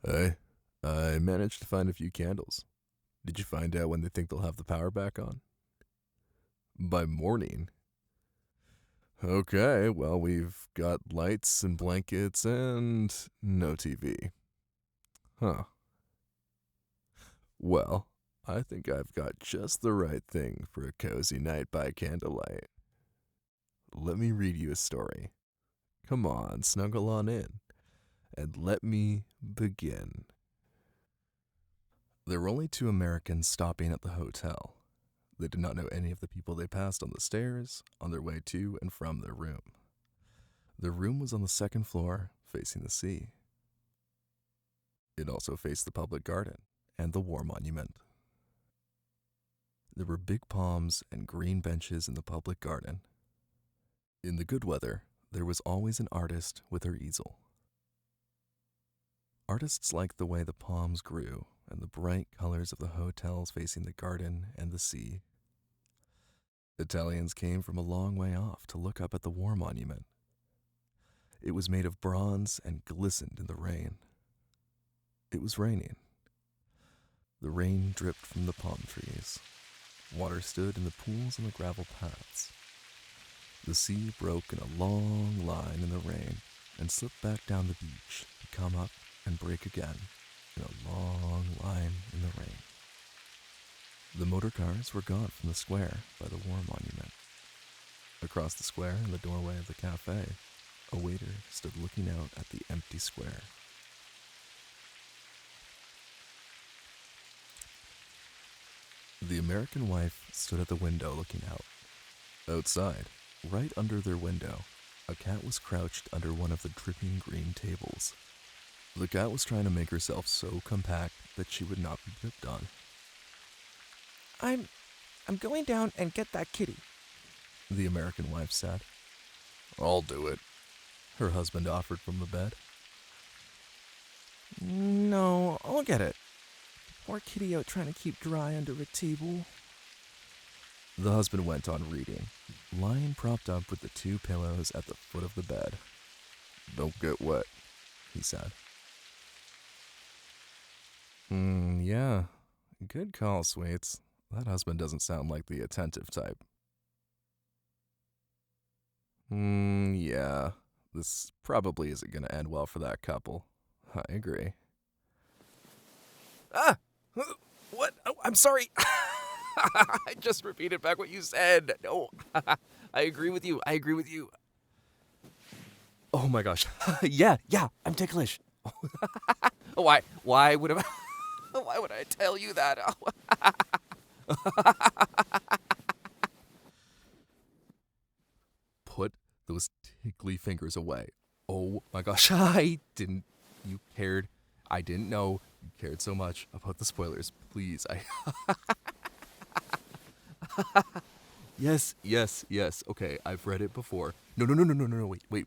Hey, I managed to find a few candles. Did you find out when they think they'll have the power back on? By morning? Okay, well, we've got lights and blankets and no TV. Huh. Well, I think I've got just the right thing for a cozy night by candlelight. Let me read you a story. Come on, snuggle on in, and let me begin. There were only two Americans stopping at the hotel. They did not know any of the people they passed on the stairs on their way to and from their room. Their room was on the second floor, facing the sea. It also faced the public garden and the war monument. There were big palms and green benches in the public garden. In the good weather, there was always an artist with her easel. Artists liked the way the palms grew and the bright colors of the hotels facing the garden and the sea. Italians came from a long way off to look up at the war monument. It was made of bronze and glistened in the rain. It was raining. The rain dripped from the palm trees. Water stood in the pools and the gravel paths. The sea broke in a long line in the rain and slipped back down the beach to come up and break again in a long line in the rain. The motor cars were gone from the square by the war monument. Across the square in the doorway of the cafe, a waiter stood looking out at the empty square. The American wife stood at the window looking out. Outside, right under their window, a cat was crouched under one of the dripping green tables. The cat was trying to make herself so compact that she would not be tripped on. I'm going down and get that kitty, The American wife said. I'll do it, her husband offered from the bed. No, I'll get it. Poor kitty out trying to keep dry under a table. The husband went on reading, lying propped up with the two pillows at the foot of the bed. Don't get wet, he said. Yeah. Good call, sweets. That husband doesn't sound like the attentive type. Yeah. This probably isn't gonna end well for that couple. I agree. Ah! What? Oh, I'm sorry. I just repeated back what you said. No. I agree with you. I agree with you. Oh my gosh. Yeah, I'm ticklish. Why would I why would I tell you that? Put those tickly fingers away. Oh my gosh, I didn't. You cared. I didn't know you cared so much about the spoilers. Please, Yes. Okay, I've read it before. No. Wait.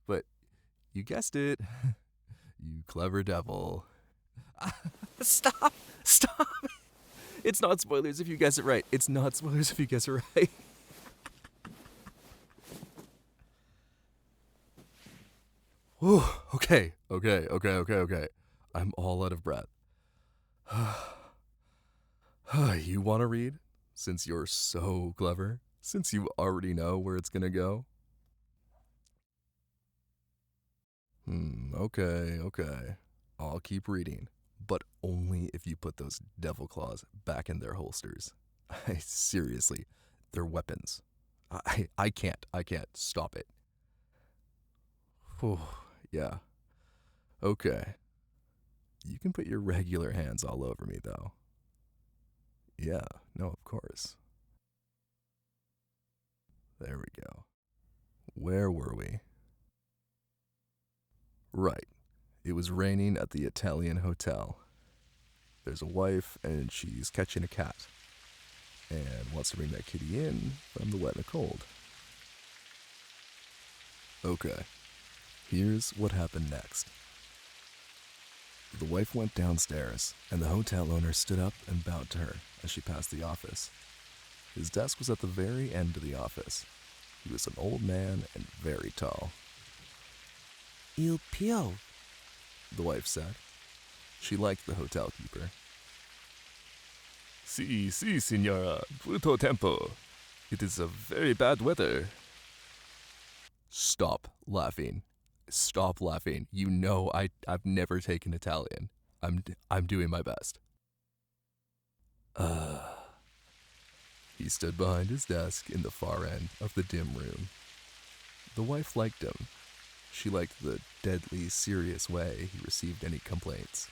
But you guessed it. You clever devil. Stop. Stop. It's not spoilers if you guess it right. It's not spoilers if you guess it right. Whew, okay. I'm all out of breath. You want to read? Since you're so clever? Since you already know where it's gonna go? Okay. I'll keep reading, but only if you put those devil claws back in their holsters. Seriously, they're weapons. I can't. Stop it. Whew, yeah. Okay. You can put your regular hands all over me, though. Yeah, no, of course. There we go. Where were we? Right. It was raining at the Italian hotel. There's a wife, and she's catching a cat, and wants to bring that kitty in from the wet and the cold. Okay, here's what happened next. The wife went downstairs, and the hotel owner stood up and bowed to her as she passed the office. His desk was at the very end of the office. He was an old man and very tall. Il pio. the wife said. She liked the hotel keeper. Si, signora. Brutto tempo. It is a very bad weather. Stop laughing. Stop laughing. You know I've never taken Italian. I'm doing my best. He stood behind his desk in the far end of the dim room. The wife liked him. She liked the deadly serious way he received any complaints.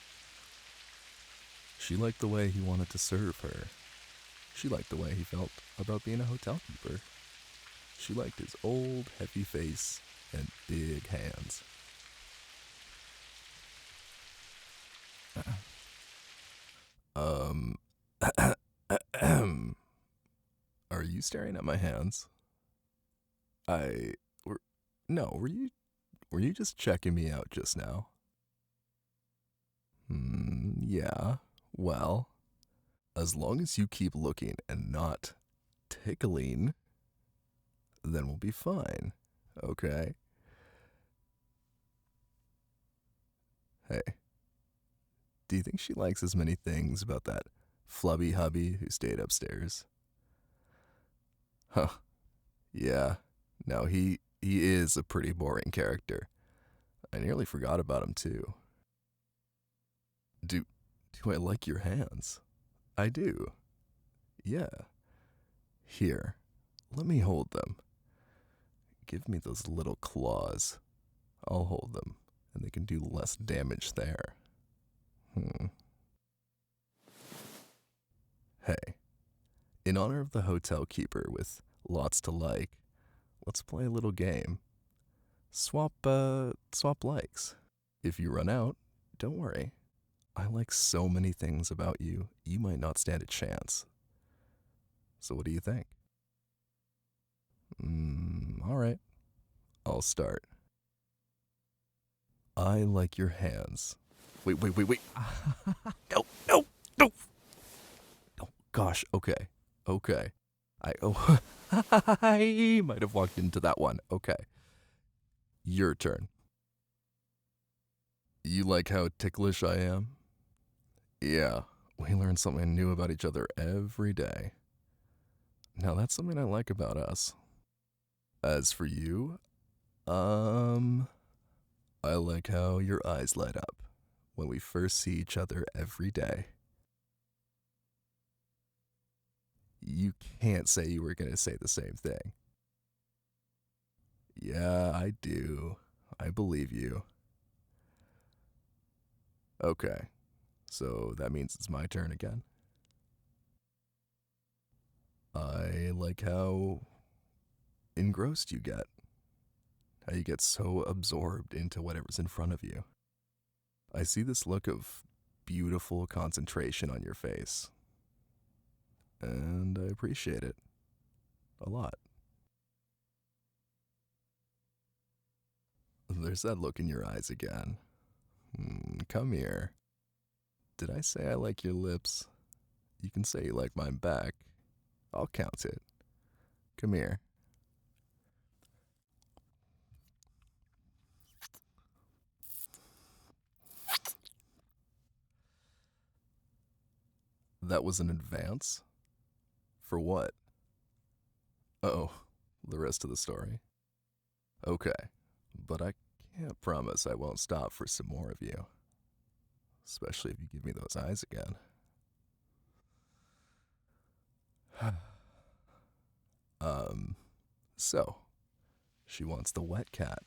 She liked the way he wanted to serve her. She liked the way he felt about being a hotel keeper. She liked his old, heavy face and big hands. Are you staring at my hands? Were you just checking me out just now? Yeah, well, as long as you keep looking and not tickling, then we'll be fine, okay? Hey, do you think she likes as many things about that flubby hubby who stayed upstairs? Huh, yeah, no, he is a pretty boring character. I nearly forgot about him too. Do I like your hands? I do. Yeah. Here, let me hold them. Give me those little claws. I'll hold them, and they can do less damage there. Hey, in honor of the hotel keeper with lots to like, let's play a little game. Swap likes. If you run out, don't worry. I like so many things about you, you might not stand a chance. So what do you think? Alright. I'll start. I like your hands. Wait. No. Oh, gosh, okay. I might have walked into that one. Okay. Your turn. You like how ticklish I am? Yeah, we learn something new about each other every day. Now that's something I like about us. As for you, I like how your eyes light up when we first see each other every day. You can't say you were gonna say the same thing. Yeah, I do. I believe you. Okay, so that means it's my turn again. I like how engrossed you get. How you get so absorbed into whatever's in front of you. I see this look of beautiful concentration on your face. And I appreciate it. A lot. There's that look in your eyes again. Come here. Did I say I like your lips? You can say you like mine back. I'll count it. Come here. That was an advance? For what? Oh, the rest of the story. Okay, but I can't promise I won't stop for some more of you. Especially if you give me those eyes again. So, she wants the wet cat.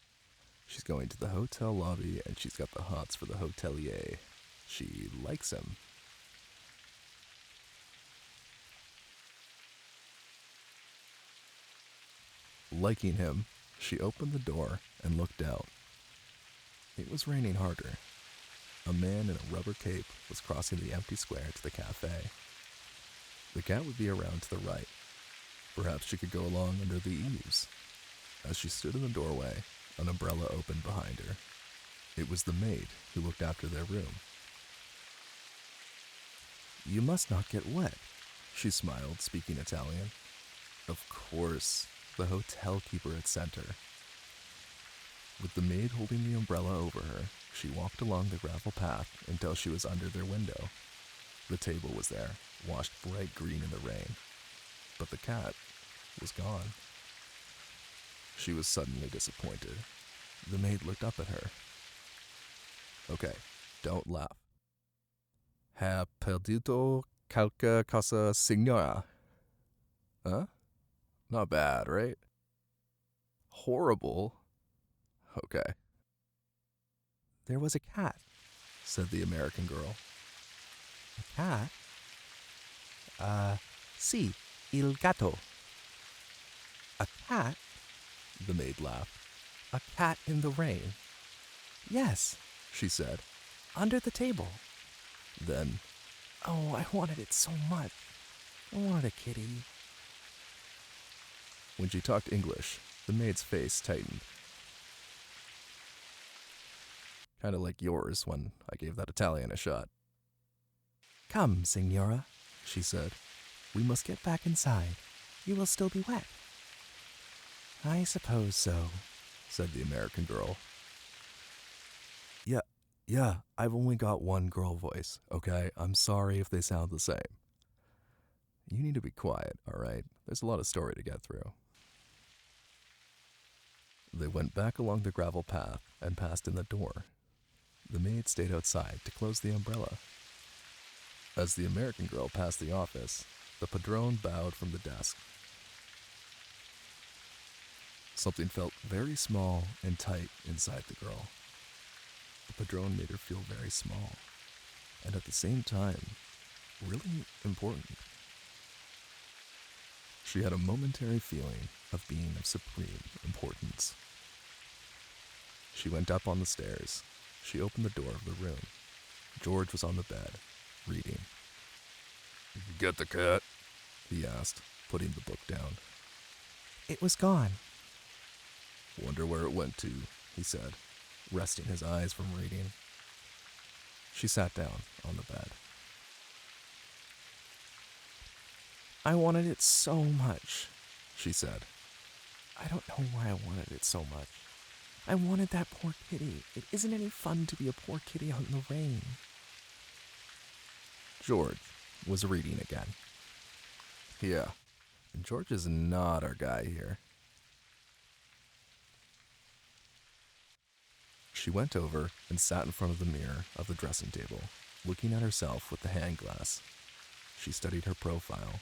She's going to the hotel lobby and she's got the hots for the hotelier. She likes him. Liking him, she opened the door and looked out. It was raining harder. A man in a rubber cape was crossing the empty square to the cafe. The cat would be around to the right. Perhaps she could go along under the eaves. As she stood in the doorway, an umbrella opened behind her. It was the maid who looked after their room. "You must not get wet," she smiled, speaking Italian. Of course, the hotel keeper had sent her. With the maid holding the umbrella over her, she walked along the gravel path until she was under their window. The table was there, washed bright green in the rain, but the cat was gone. She was suddenly disappointed. The maid looked up at her. Okay, don't laugh. Ha perdido qualche cosa, signora? Huh? Not bad, right? Horrible. Okay. There was a cat, said the American girl. A cat? Si, il gatto. A cat? The maid laughed. A cat in the rain. Yes, she said, under the table. Then, oh, I wanted it so much. I wanted a kitty. When she talked English, the maid's face tightened. Kind of like yours when I gave that Italian a shot. Come, signora, she said. We must get back inside. You will still be wet. I suppose so, said the American girl. Yeah, I've only got one girl voice, okay? I'm sorry if they sound the same. You need to be quiet, all right? There's a lot of story to get through. They went back along the gravel path and passed in the door. The maid stayed outside to close the umbrella. As the American girl passed the office, the padrone bowed from the desk. Something felt very small and tight inside the girl. The padrone made her feel very small, and at the same time, really important. She had a momentary feeling of being of supreme importance. She went up on the stairs. She opened the door of the room. George was on the bed, reading. Get the cat? He asked, putting the book down. It was gone. Wonder where it went to, he said, resting his eyes from reading. She sat down on the bed. I wanted it so much, she said. I don't know why I wanted it so much. I wanted that poor kitty. It isn't any fun to be a poor kitty out in the rain. George was reading again. Yeah, George is not our guy here. She went over and sat in front of the mirror of the dressing table, looking at herself with the hand glass. She studied her profile,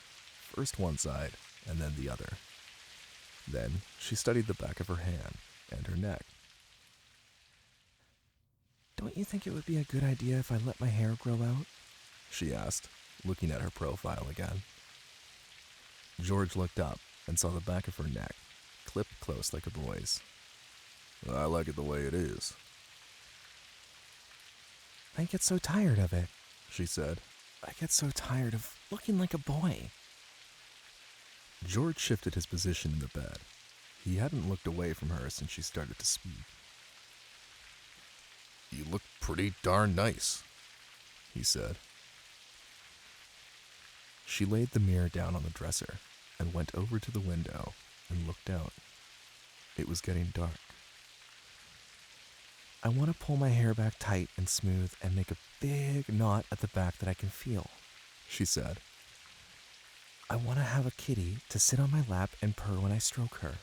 first one side and then the other. Then she studied the back of her hand and her neck. Don't you think it would be a good idea if I let my hair grow out? She asked, looking at her profile again. George looked up and saw the back of her neck, clipped close like a boy's. I like it the way it is. I get so tired of it, she said. I get so tired of looking like a boy. George shifted his position in the bed. He hadn't looked away from her since she started to speak. You look pretty darn nice, he said. She laid the mirror down on the dresser and went over to the window and looked out. It was getting dark. I want to pull my hair back tight and smooth and make a big knot at the back that I can feel, she said. I want to have a kitty to sit on my lap and purr when I stroke her.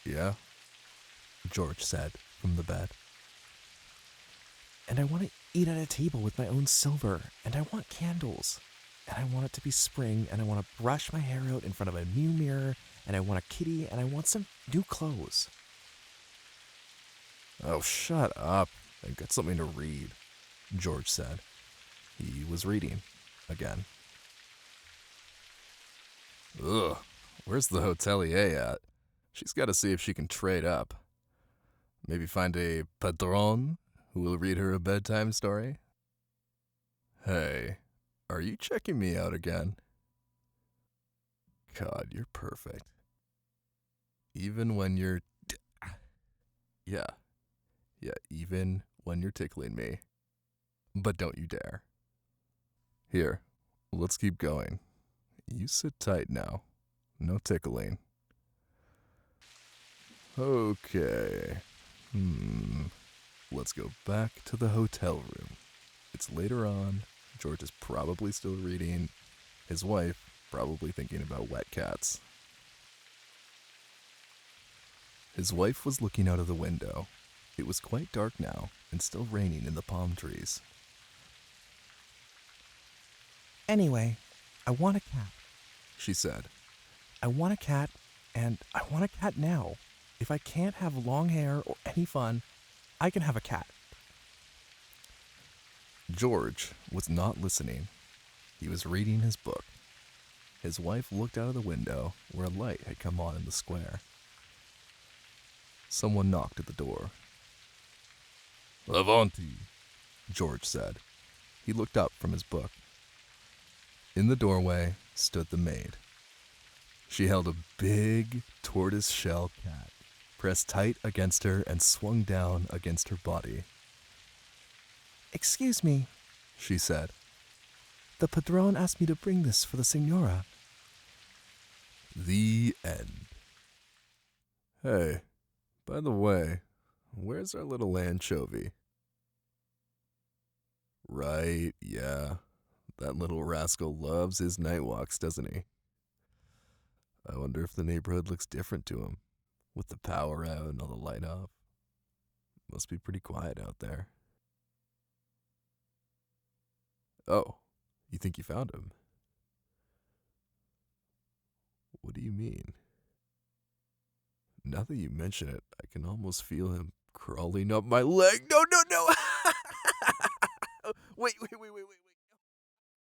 Yeah, George said from the bed. And I want to eat at a table with my own silver, and I want candles. And I want it to be spring, and I want to brush my hair out in front of a new mirror, and I want a kitty, and I want some new clothes. Oh, shut up and get something to read, George said. He was reading again. Ugh, where's the hotelier at? She's got to see if she can trade up. Maybe find a padrone who will read her a bedtime story? Hey, are you checking me out again? God, you're perfect. Even when you're... Yeah, even when you're tickling me. But don't you dare. Here, let's keep going. You sit tight now. No tickling. Okay. Let's go back to the hotel room. It's later on. George is probably still reading. His wife probably thinking about wet cats. His wife was looking out of the window. It was quite dark now and still raining in the palm trees. Anyway, I want a cat. She said. I want a cat, and I want a cat now. If I can't have long hair or any fun, I can have a cat. George was not listening. He was reading his book. His wife looked out of the window where a light had come on in the square. Someone knocked at the door. Avanti, George said. He looked up from his book. In the doorway stood the maid. She held a big tortoise-shell cat, pressed tight against her and swung down against her body. Excuse me, She said. the padrone asked me to bring this for the signora. The end. Hey, by the way, where's our little anchovy? Right, yeah. That little rascal loves his night walks, doesn't he? I wonder if the neighborhood looks different to him, with the power out and all the light off. Must be pretty quiet out there. Oh, you think you found him? What do you mean? Now that you mention it, I can almost feel him crawling up my leg. No, no, no! Wait.